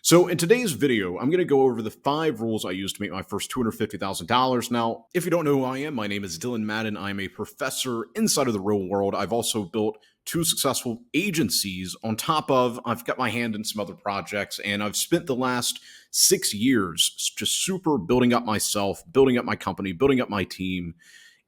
So in today's video, I'm going to go over the 5 rules I used to make my first $250,000. Now, if you don't know who I am, my name is Dylan Madden. I'm a professor inside of the real world. I've also built 2 successful agencies on top of, I've got my hand in some other projects, and I've spent the last 6 years just super building up myself, building up my company, building up my team.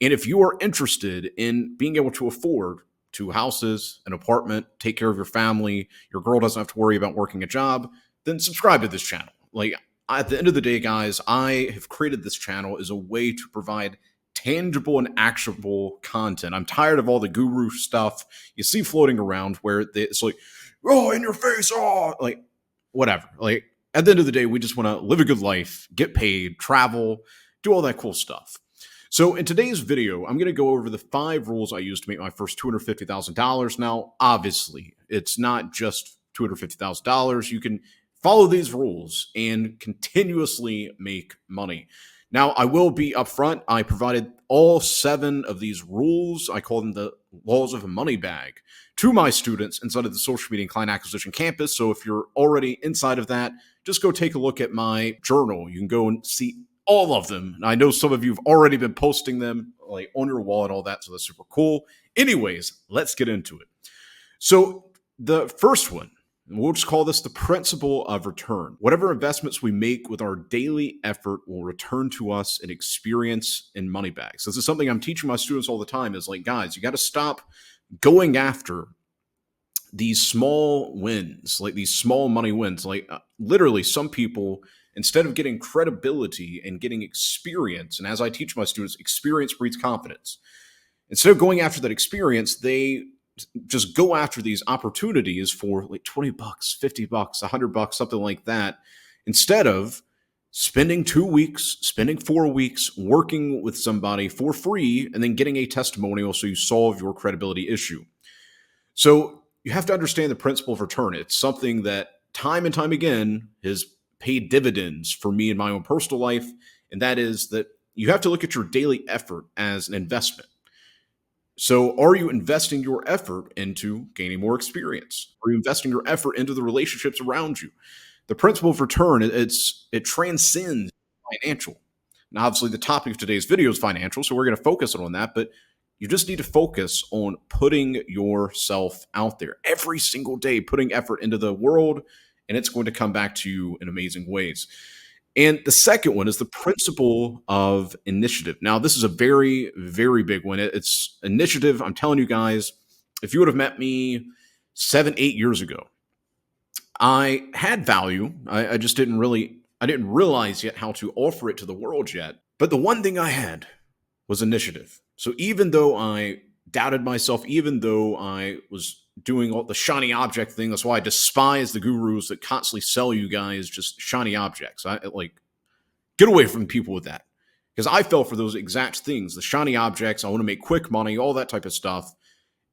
And if you are interested in being able to afford 2 houses, an apartment, take care of your family, your girl doesn't have to worry about working a job, then subscribe to this channel. At the end of the day, guys, I have created this channel as a way to provide tangible and actionable content. I'm tired of all the guru stuff you see floating around where it's like, oh, in your face, oh, like whatever. Like at the end of the day, we just want to live a good life, get paid, travel, do all that cool stuff. So in today's video, I'm going to go over the 5 rules I used to make my first $250,000. Now, obviously, it's not just $250,000. You can follow these rules and continuously make money. Now, I will be upfront. I provided all 7 of these rules. I call them the laws of a money bag to my students inside of the social media and client acquisition campus. So if you're already inside of that, just go take a look at my journal. You can go and see all of them. And I know some of you have already been posting them like on your wall and all that. So that's super cool. Anyways, let's get into it. So the first one, and we'll just call this the principle of return. Whatever investments we make with our daily effort will return to us in experience and money bags. This is something I'm teaching my students all the time is like, guys, you got to stop going after these small wins, like these small money wins. Literally some people, instead of getting credibility and getting experience, and as I teach my students, experience breeds confidence. Instead of going after that experience, they just go after these opportunities for like $20, $50, $100, something like that, instead of spending 2 weeks, spending 4 weeks working with somebody for free and then getting a testimonial so you solve your credibility issue. So you have to understand the principle of return. It's something that time and time again has paid dividends for me in my own personal life, and that is that you have to look at your daily effort as an investment. So are you investing your effort into gaining more experience? Are you investing your effort into the relationships around you? The principle of return, it transcends financial. Now, obviously, the topic of today's video is financial, so we're going to focus on that, but you just need to focus on putting yourself out there every single day, putting effort into the world, and it's going to come back to you in amazing ways. And the second one is the principle of initiative. Now, this is a very, very big one. It's initiative. I'm telling you guys, if you would have met me 7, 8 years ago, I had value. I just didn't realize yet how to offer it to the world yet. But the one thing I had was initiative. So even though I doubted myself, even though I was doing all the shiny object thing, that's why I despise the gurus that constantly sell you guys just shiny objects. Get away from people with that, because I fell for those exact things, the shiny objects. I want to make quick money, all that type of stuff.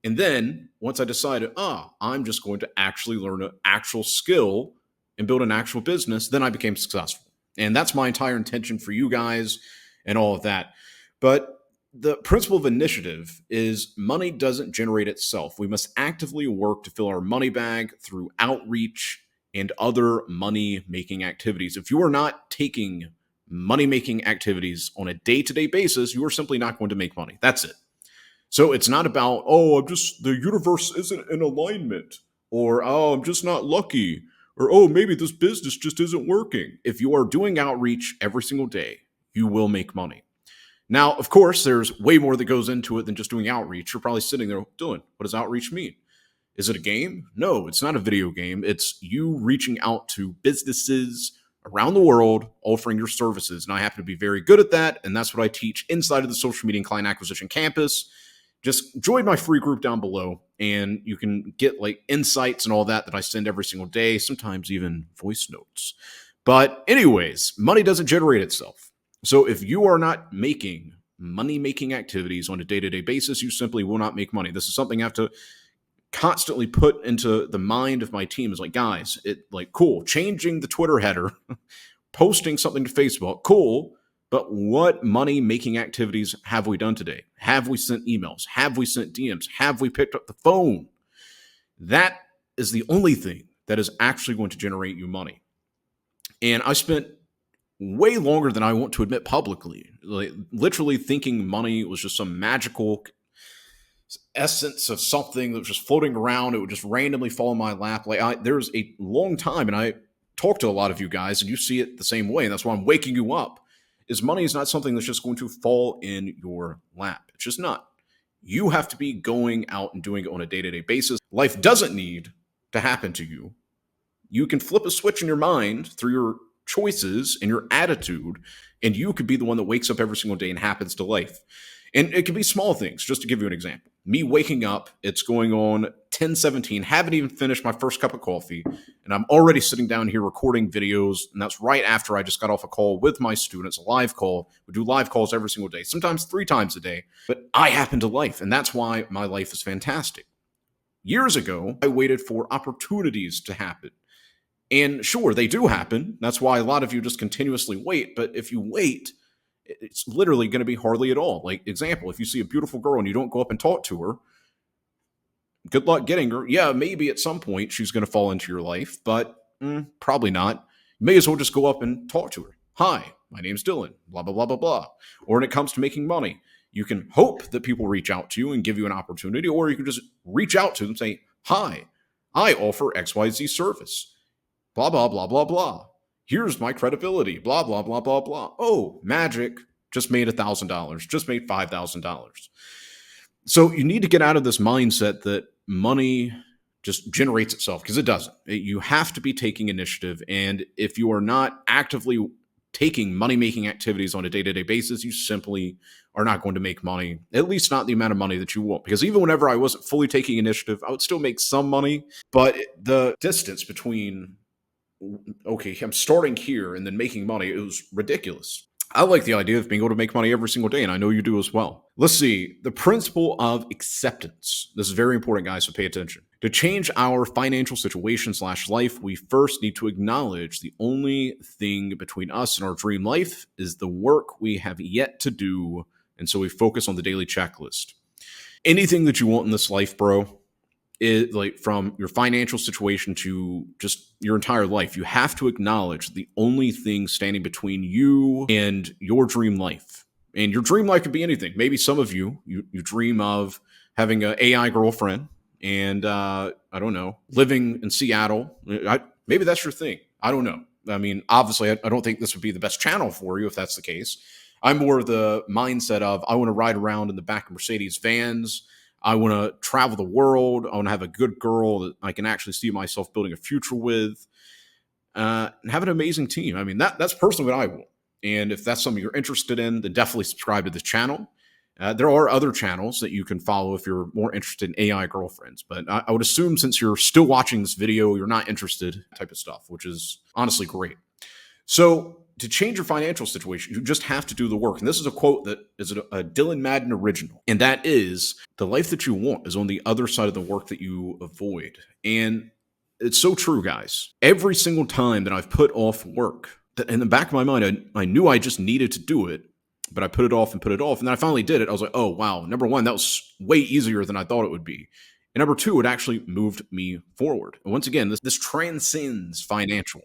And then once I decided, I'm just going to actually learn an actual skill and build an actual business, then I became successful. And that's my entire intention for you guys and all of that. But the principle of initiative is money doesn't generate itself. We must actively work to fill our money bag through outreach and other money-making activities. If you are not taking money-making activities on a day-to-day basis, you are simply not going to make money. That's it. So it's not about, the universe isn't in alignment, or, I'm just not lucky, or, maybe this business just isn't working. If you are doing outreach every single day, you will make money. Now, of course, there's way more that goes into it than just doing outreach. You're probably sitting there, Dylan, what does outreach mean? Is it a game? No, it's not a video game. It's you reaching out to businesses around the world, offering your services. And I happen to be very good at that. And that's what I teach inside of the social media and client acquisition campus. Just join my free group down below, and you can get like insights and all that I send every single day, sometimes even voice notes. But anyways, money doesn't generate itself. So if you are not making money-making activities on a day-to-day basis, you simply will not make money. This is something I have to constantly put into the mind of my team. Is like, guys, cool, changing the Twitter header, posting something to Facebook, cool, but what money-making activities have we done today? Have we sent emails? Have we sent DMs? Have we picked up the phone? That is the only thing that is actually going to generate you money. And I spent way longer than I want to admit publicly, like literally thinking money was just some magical essence of something that was just floating around. It would just randomly fall in my lap. There was a long time, and I talk to a lot of you guys, and you see it the same way. And that's why I'm waking you up. Is money is not something that's just going to fall in your lap. It's just not. You have to be going out and doing it on a day-to-day basis. Life doesn't need to happen to you. You can flip a switch in your mind through your choices and your attitude, and you could be the one that wakes up every single day and happens to life. And it could be small things, just to give you an example. Me waking up, it's going on 10:17, haven't even finished my first cup of coffee, and I'm already sitting down here recording videos, and that's right after I just got off a call with my students, a live call. We do live calls every single day, sometimes 3 times a day, but I happen to life, and that's why my life is fantastic. Years ago, I waited for opportunities to happen. And sure, they do happen. That's why a lot of you just continuously wait, but if you wait, it's literally going to be hardly at all. Like, example, if you see a beautiful girl and you don't go up and talk to her, good luck getting her. Yeah, maybe at some point she's going to fall into your life, but probably not. You may as well just go up and talk to her. Hi, my name's Dylan, blah, blah, blah, blah, blah. Or when it comes to making money, you can hope that people reach out to you and give you an opportunity, or you can just reach out to them and say, hi, I offer XYZ service, blah, blah, blah, blah, blah. Here's my credibility, blah, blah, blah, blah, blah. Oh, magic, just made $1,000, just made $5,000. So you need to get out of this mindset that money just generates itself, because it doesn't. You have to be taking initiative. And if you are not actively taking money-making activities on a day-to-day basis, you simply are not going to make money, at least not the amount of money that you want. Because even whenever I wasn't fully taking initiative, I would still make some money. But the distance between, okay, I'm starting here and then making money, it was ridiculous. I like the idea of being able to make money every single day, and I know you do as well. Let's see. The principle of acceptance. This is very important, guys, so pay attention. To change our financial situation / life, we first need to acknowledge the only thing between us and our dream life is the work we have yet to do, and so we focus on the daily checklist. Anything that you want in this life, bro, it, like from your financial situation to just your entire life, you have to acknowledge the only thing standing between you and your dream life. And your dream life could be anything. Maybe some of you dream of having an AI girlfriend and, I don't know, living in Seattle. Maybe that's your thing. I don't know. I mean, obviously, I don't think this would be the best channel for you if that's the case. I'm more of the mindset of I want to ride around in the back of Mercedes vans. I want to travel the world. I want to have a good girl that I can actually see myself building a future with, and have an amazing team. I mean, that's personally what I want. And if that's something you're interested in, then definitely subscribe to this channel. There are other channels that you can follow if you're more interested in AI girlfriends. But I would assume since you're still watching this video, you're not interested in that type of stuff, which is honestly great. So to change your financial situation, you just have to do the work. And this is a quote that is a Dylan Madden original. And that is, the life that you want is on the other side of the work that you avoid. And it's so true, guys. Every single time that I've put off work, in the back of my mind, I knew I just needed to do it, but I put it off and put it off. And then I finally did it. I was like, oh, wow. Number one, that was way easier than I thought it would be. And number two, it actually moved me forward. And once again, this transcends financial.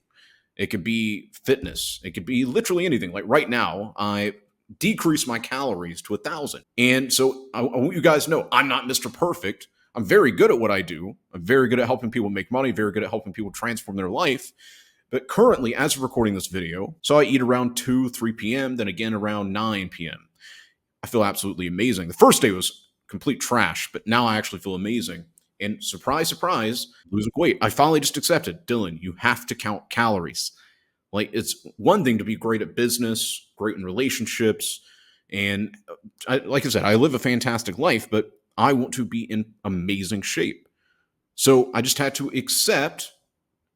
It could be fitness. It could be literally anything. Like right now, I decreased my calories to 1,000. And so I want you guys to know I'm not Mr. Perfect. I'm very good at what I do. I'm very good at helping people make money, very good at helping people transform their life. But currently, as of recording this video, so I eat around 2, 3 p.m., then again around 9 p.m. I feel absolutely amazing. The first day was complete trash, but now I actually feel amazing. And surprise, surprise, losing weight. I finally just accepted, Dylan, you have to count calories. Like, it's one thing to be great at business, great in relationships. And like I said, I live a fantastic life, but I want to be in amazing shape. So I just had to accept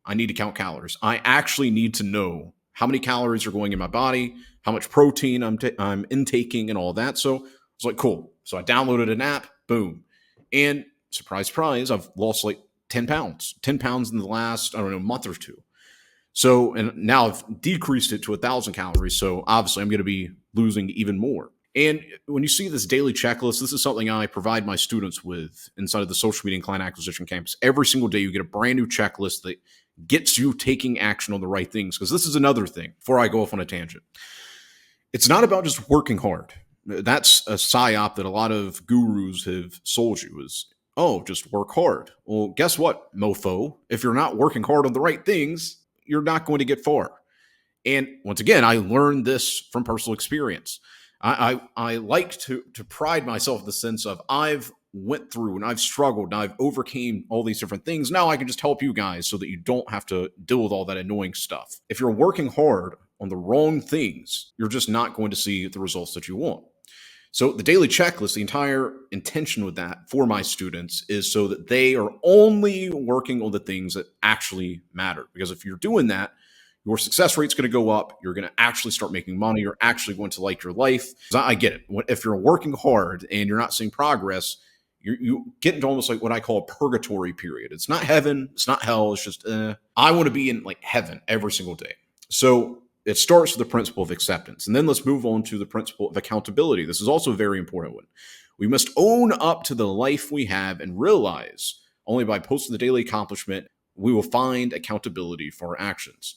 I need to count calories. I actually need to know how many calories are going in my body, how much protein I'm intaking and all that. So I was like, cool. So I downloaded an app, boom. And surprise, surprise, I've lost like 10 pounds in the last, I don't know, month or two. So, and now I've decreased it to 1,000 calories. So obviously I'm going to be losing even more. And when you see this daily checklist, this is something I provide my students with inside of the social media and client acquisition campus. Every single day you get a brand new checklist that gets you taking action on the right things. Because this is another thing, before I go off on a tangent. It's not about just working hard. That's a psyop that a lot of gurus have sold you is, oh, just work hard. Well, guess what, mofo? If you're not working hard on the right things, you're not going to get far. And once again, I learned this from personal experience. I like to pride myself in the sense of I've went through and I've struggled and I've overcame all these different things. Now I can just help you guys so that you don't have to deal with all that annoying stuff. If you're working hard on the wrong things, you're just not going to see the results that you want. So the daily checklist, the entire intention with that for my students is so that they are only working on the things that actually matter. Because if you're doing that, your success rate's going to go up. You're going to actually start making money. You're actually going to like your life. I get it. If you're working hard and you're not seeing progress, you get into almost like what I call a purgatory period. It's not heaven. It's not hell. It's just, I want to be in like heaven every single day. So it starts with the principle of acceptance. And then let's move on to the principle of accountability. This is also a very important one. We must own up to the life we have and realize only by posting the daily accomplishment, we will find accountability for our actions.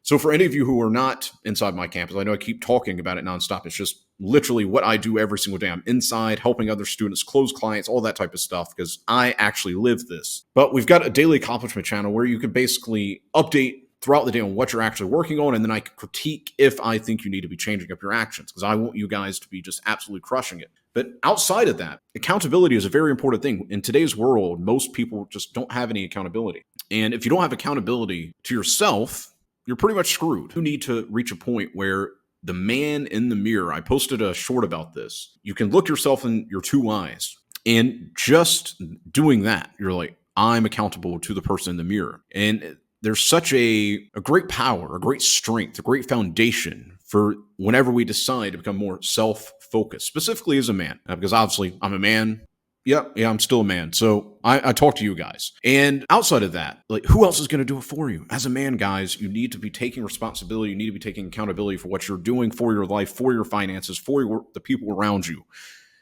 So for any of you who are not inside my campus, I know I keep talking about it nonstop. It's just literally what I do every single day. I'm inside helping other students, close clients, all that type of stuff, because I actually live this. But we've got a daily accomplishment channel where you can basically update throughout the day on what you're actually working on, and then I can critique if I think you need to be changing up your actions, because I want you guys to be just absolutely crushing it. But outside of that, accountability is a very important thing. In today's world, most people just don't have any accountability. And if you don't have accountability to yourself, you're pretty much screwed. You need to reach a point where the man in the mirror, I posted a short about this, you can look yourself in your two eyes, and just doing that, you're like, I'm accountable to the person in the mirror. And there's such a great power, a great strength, a great foundation for whenever we decide to become more self-focused, specifically as a man. Because obviously I'm a man. Yeah, I'm still a man. So I talk to you guys. And outside of that, like, who else is going to do it for you? As a man, guys, you need to be taking responsibility. You need to be taking accountability for what you're doing for your life, for your finances, for the people around you.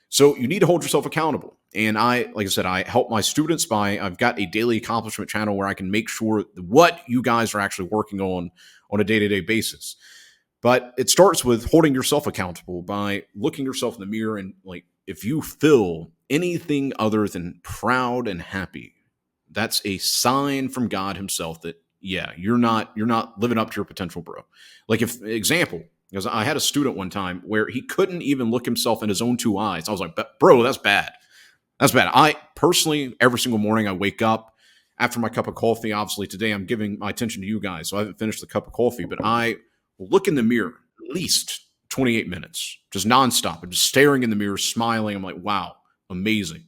So you need to hold yourself accountable. And like I said, I help my students I've got a daily accomplishment channel where I can make sure what you guys are actually working on a day-to-day basis. But it starts with holding yourself accountable by looking yourself in the mirror, and like, if you feel anything other than proud and happy, that's a sign from God himself that, yeah, you're not living up to your potential, bro. Like, because I had a student one time where he couldn't even look himself in his own two eyes. I was like, bro, that's bad. That's bad. I personally, every single morning I wake up after my cup of coffee. Obviously today I'm giving my attention to you guys, so I haven't finished the cup of coffee, but I will look in the mirror at least 28 minutes, just nonstop. I'm just staring in the mirror, smiling. I'm like, wow, amazing.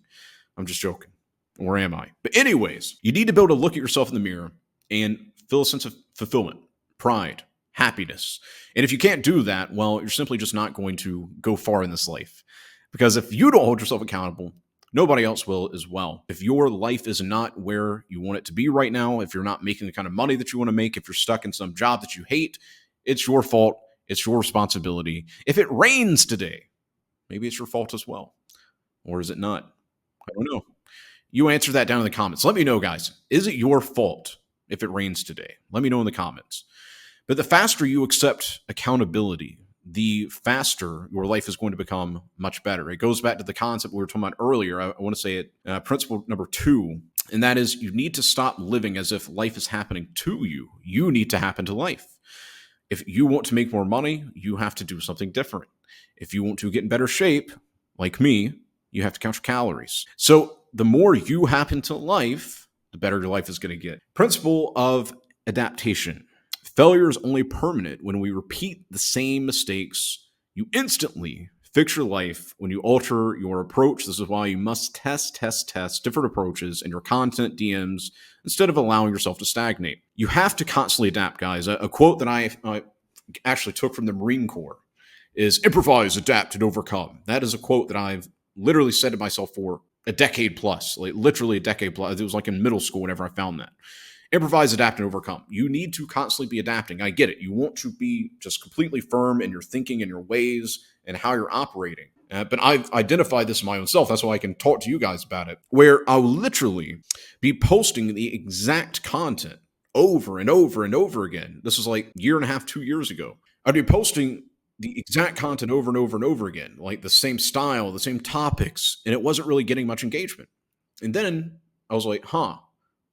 I'm just joking. Where am I? But anyways, you need to be able to look at yourself in the mirror and feel a sense of fulfillment, pride, happiness. And if you can't do that, well, you're simply just not going to go far in this life. Because if you don't hold yourself accountable, nobody else will as well. If your life is not where you want it to be right now, if you're not making the kind of money that you want to make, if you're stuck in some job that you hate, it's your fault. It's your responsibility. If it rains today, maybe it's your fault as well. Or is it not? I don't know. You answer that down in the comments. Let me know, guys. Is it your fault if it rains today? Let me know in the comments. But the faster you accept accountability, the faster your life is going to become much better. It goes back to the concept we were talking about earlier. I want to say it, principle number 2, and that is you need to stop living as if life is happening to you. You need to happen to life. If you want to make more money, you have to do something different. If you want to get in better shape, like me, you have to count your calories. So the more you happen to life, the better your life is going to get. Principle of adaptation. Failure is only permanent when we repeat the same mistakes. You instantly fix your life when you alter your approach. This is why you must test different approaches in your content, DMs, instead of allowing yourself to stagnate. You have to constantly adapt, guys. A quote that I actually took from the Marine Corps is improvise, adapt, and overcome. That is a quote that I've literally said to myself for a decade plus, like literally a decade plus. It was like in middle school whenever I found that. Improvise, adapt, and overcome. You need to constantly be adapting. I get it. You want to be just completely firm in your thinking and your ways and how you're operating. But I've identified this in my own self. That's why I can talk to you guys about it, where I'll literally be posting the exact content over and over and over again. This was like a year and a half, 2 years ago. I'd be posting the exact content over and over and over again, like the same style, the same topics, and it wasn't really getting much engagement. And then I was like,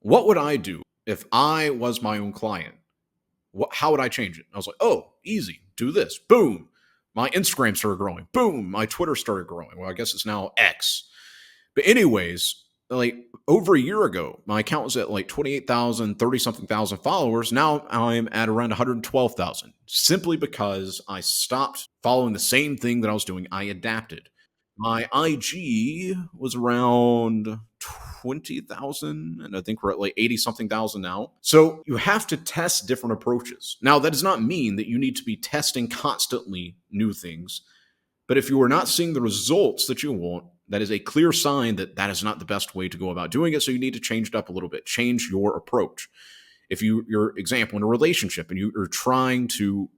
what would I do if I was my own client? How would I change it? I was like, oh, easy, do this. Boom. My Instagram started growing. Boom. My Twitter started growing. Well, I guess it's now X. But anyways, like over a year ago, my account was at like 28,000, 30 something thousand followers. Now I'm at around 112,000 simply because I stopped following the same thing that I was doing. I adapted. My IG was around 20,000, and I think we're at like 80 something thousand now. So you have to test different approaches. Now, that does not mean that you need to be testing constantly new things. But if you are not seeing the results that you want, that is a clear sign that that is not the best way to go about doing it. So you need to change it up a little bit, change your approach. If your example in a relationship and you're trying to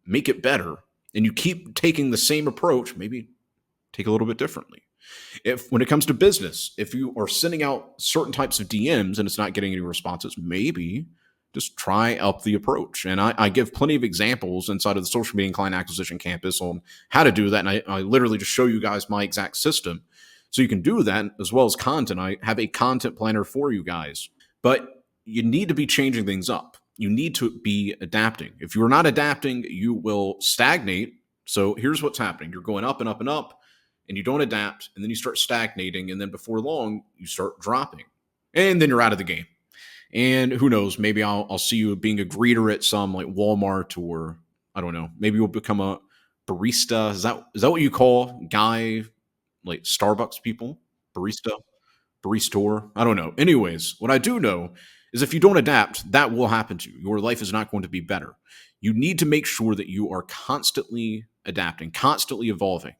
make it better and you keep taking the same approach, maybe take a little bit differently. If when it comes to business, if you are sending out certain types of DMs and it's not getting any responses, maybe just try up the approach. And I give plenty of examples inside of the social media and client acquisition campus on how to do that. And I literally just show you guys my exact system. So you can do that as well as content. I have a content planner for you guys. But you need to be changing things up. You need to be adapting. If you're not adapting, you will stagnate. So here's what's happening. You're going up and up and up, and you don't adapt, and then you start stagnating, and then before long, you start dropping. And then you're out of the game. And who knows, maybe I'll see you being a greeter at some like Walmart, or I don't know, maybe you'll become a barista. Is that what you call guy like Starbucks people? Barista? Baristor? I don't know. Anyways, what I do know is if you don't adapt, that will happen to you. Your life is not going to be better. You need to make sure that you are constantly adapting, constantly evolving.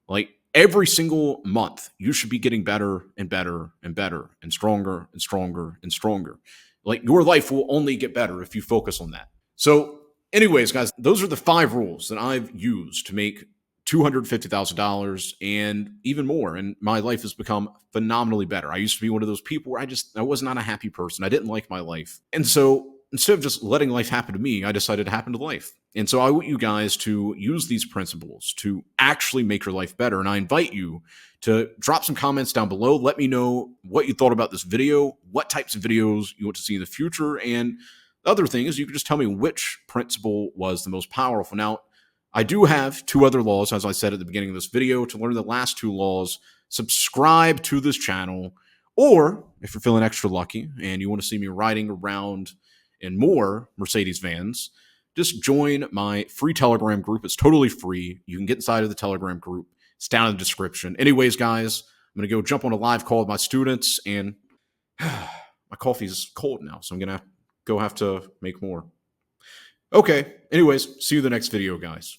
Like every single month, you should be getting better and better and better and stronger and stronger and stronger. Like your life will only get better if you focus on that. So, anyways, guys, those are the 5 rules that I've used to make $250,000 and even more. And my life has become phenomenally better. I used to be one of those people where I was not a happy person. I didn't like my life. And so instead of just letting life happen to me, I decided to happen to life. And so I want you guys to use these principles to actually make your life better. And I invite you to drop some comments down below. Let me know what you thought about this video, what types of videos you want to see in the future. And the other thing is you can just tell me which principle was the most powerful. Now, I do have 2 other laws, as I said at the beginning of this video. To learn the last 2 laws, subscribe to this channel. Or if you're feeling extra lucky and you want to see me riding around in more Mercedes vans, just join my free Telegram group. It's totally free. You can get inside of the Telegram group. It's down in the description. Anyways, guys, I'm going to go jump on a live call with my students, and my coffee's cold now, so I'm going to have to make more. Okay, anyways, see you in the next video, guys.